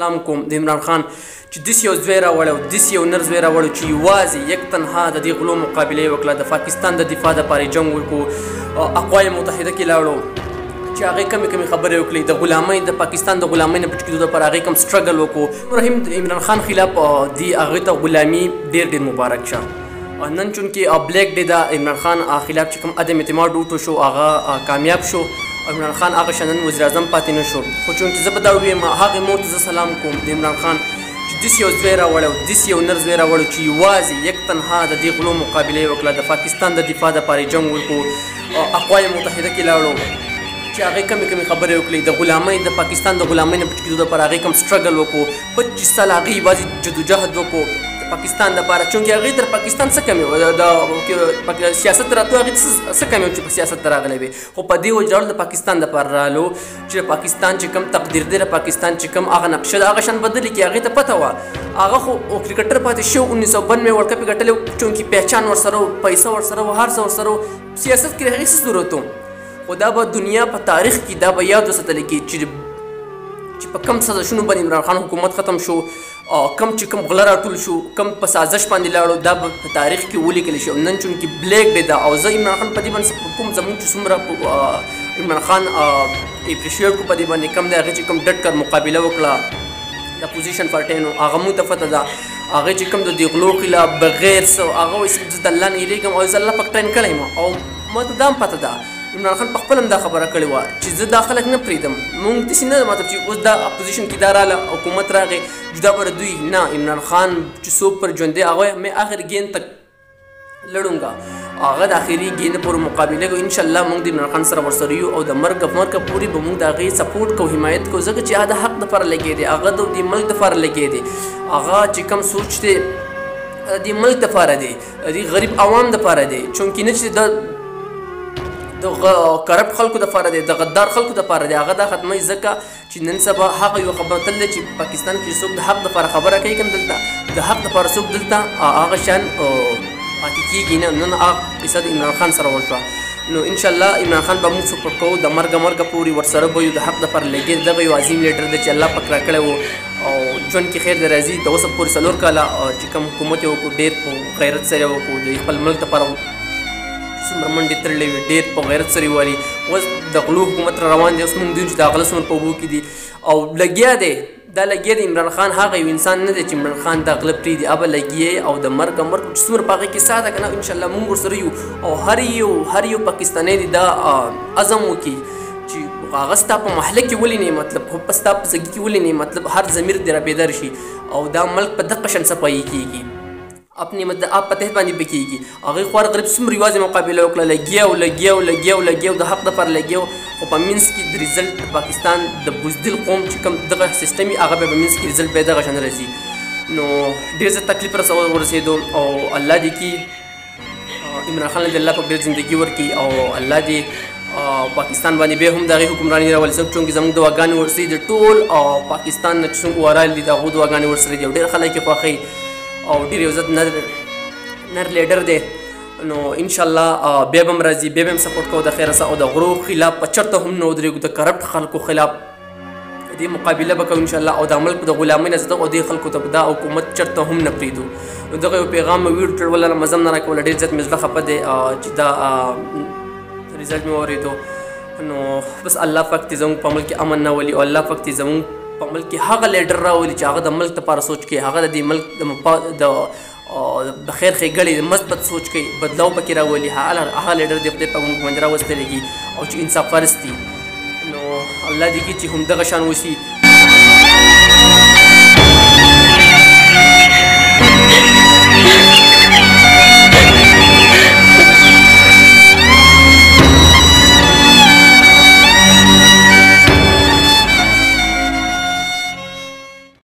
سلام کوم د عمران خان چې داسې یو زوی راوړی او داسې یو نر زوی راوړی چې یوازې یک تنها د دې غلو مقابله یې وکړه، د پاکستان د دفاع دپاره یې جنګ وکړو، اقوام متحده کې لاړو چې هغې کمې خبرې وکړي، د غلامۍ د پاکستان د غلامۍ نه پټ کېدو دپاره هغې کم سټرګل وکړو. رحیم د عمران خان خلاف دی هغې ته غلامي ډېر مبارک شه. نن چونکې بلیک ډے د عمران خان خلاف چې کوم عدم اعتماد وټو شو هغه کامیاب شو. عمران خان هغه شنن وزیر اعظم پاتې نه شو، خو چونکې زه به دا ووایم هغې مور ته زه سلام کوم د عمران خان چې داسې یو زوی راوړی او داسې یو نر زوی راوړی چې یوازې یک تنها د دې غلو مقابله یې وکړه، د پاکستان د دفاع دپاره یې جنګ وکړو، اقوام متحده کې لاړو چې هغې کمې خبرې وکړي، د غلامۍ د پاکستان د غلامۍ نه پټ کېدو دپاره هغې کم سټرګل وکړو، 25 سال هغې یوازې جدوجهد وکړو د پاکستان دپاره. چونکې هغې تر پاکستان څه کمې وه، د سیاست ته راتلو هغې څه کمې وه چې په سیاست ته راغلی وې، خو په دې وجه د پاکستان دپاره رالو چې د پاکستان چې کوم تقدیر دی، د پاکستان چې کوم هغه نقشه ده هغه شان بدلې کړي. هغې ته پته وه هغه خو کرکټر پاتې شو، 1992 ورلډ کپ یې ګټلی و، چونکې پهچان ورسره و، پیسه ورسره و، هر څه ورسره و، سیاست کې د هغې څه ضرورت و. خو دا به دنیا په تاریخ کې دا به یاد وساتلی کېږي چې په کم سازشونو باندې عمران خان حکومت ختم شو، کم غله راټول شو، کم په سازش باندې لاړو، دا به په تاریخ کې ولیکلی شي. نن چونکې بلیک ډے ده او زه عمران خان په دې باندې کوم زموږ چې څومره عمران خان اپریشیټ کړو په دې باندې کم دی هغې چې کوم ډټ کر مقابله وکړه د اپوزیشن پارټیانو، هغه موږ ته پته ده. هغې چې کوم د دې غلو خلاف بغیر څه هغه وایي زه د الله نه یېرېږم او زه الله پاک ټرین کړی یم، او ما ته دا هم پته ده عمران خان په خپل هم دا خبره کړې وه چې زه دا خلک نه پرېږدم. مونږ داسې نه ده مطلب چې اوس دا اپوزیشن کې دا راله حکومت راغی جدا به دوی نه. عمران خان چې څوک پر ژوندی هغه مې آخر گیند تک لړونګا، هغه د آخري گیند پورې مقابله کوو. انشاءالله مونږ د عمران خان سره ورسره یو او د مرګه پورې به مونږ د هغې سپورټ کوو، حمایت کوو، ځکه چې هغه د حق دپاره لګی دی، هغه د دې ملک دپاره لګی دی، هغه چې کوم سوچ دی د دې ملک دپاره دی، د دې غریب عوام دپاره دی. چونکې نه چې د کرپټ خلکو دپاره دی، د غدار خلکو دپاره دی، هغه دا ختموي. ځکه چې نن سبا هغه یوه خبره تل دی چې پاکستان کې څوک د حق دپاره خبره کوي که دلته د حق دپاره څوک دلته هغه شان پاتې کېږي نه. نن هغه قصه د عمران خان سره وشوه، نو انشاءالله عمران خان به موږ سپورټ کوو، د مرګه پورې ورسره به یو، د حق دپاره لګېد. دغه یو عظیم لیډر دی چې الله پاک راکړی و او ژوند کې خیر دی راځي. د اوسه پورې 4 کاله چې کوم حکومت یې وکړو ډېر په غیرت سره یې وکړو، د خپل ملک دپاره څومره منډې تړلې وې ډېر په غیرت سره یې والي. اوس د غلو حکومت را روان دی، اوس موږ وینو چې د غله څومره په اوبو کې دي او لګیا دی. دا لګیا دی عمران خان هغه یو انسان نه دی چې عمران خان دا غله پرېږدي، هغه به لګیا او د مرګ چې څومره په هغې کې ساه ده که نه، انشاءالله موږ ورسره یو او هر یو پاکستانی دی دا عزم وکړي چې هغه ستا په محله کې ولې نه، مطلب خو په ستا په زګي کې ولې نه، مطلب هر ضمیر دی را بیدار شي او دا ملک په دغه شان صفایي کېږي، اپنی مطلب آپ په تحت باندې بکېږي. هغې خوار غریب څومره یوازې مقابله وکړه، لګیا د حق دپاره لګیا، خو په منځ کې د ریزلټ پاکستان د بزدل قوم چې کوم دغه سیسټم وي هغه به په منځ کې ریزلټ به یې دغه شان راځي. نو ډېر زیات تکلیف ورسېدو او الله دې کي عمران خان دې الله پاک ډېر زندګي ورکړي او الله دې پاکستان باندې بیا هم د هغې حکمراني راولي. چونکې زموږ دعاګانې ورسره د ټول پاکستان نه چې څومره ورایل دي د هغو دعاګانې ورسره دي او ډېر خلک یې خوښوي او ډېر یو عزت نر لیډر دی. نو انشاءالله بیا به هم راځي، بیا به هم سپورټ کوو د خیره سره او د غرو خلاف په چرته هم نه ودرېږو، د کرپټ خلکو خلاف دې مقابله به کوو انشاءالله او د ملک د غلامۍ نه زده او دې خلکو ته به دا حکومت چرته هم نه پرېږدو. نو دغه یو پیغام مې ویډیو ټولوله مزم نه راکوله، ډېر زیات مې زړه خفه دی چې دا رزلټ مې واورېدو. نو بس الله پاک دې زموږ په ملک کې امن راولي او الله پاک دې زموږ په ملک کې هغه لیډر راولي چې هغه د ملک دپاره سوچ کوي، هغه د دې ملک د خیر ښېګړې د مثبت سوچ کوي، بدلاو پکې راولي. هغه لیډر دې خدای پاک موږ باندې راوستلی کي او چې انصاف پرست دي. نو الله دې کي چې هم دغه شان وشي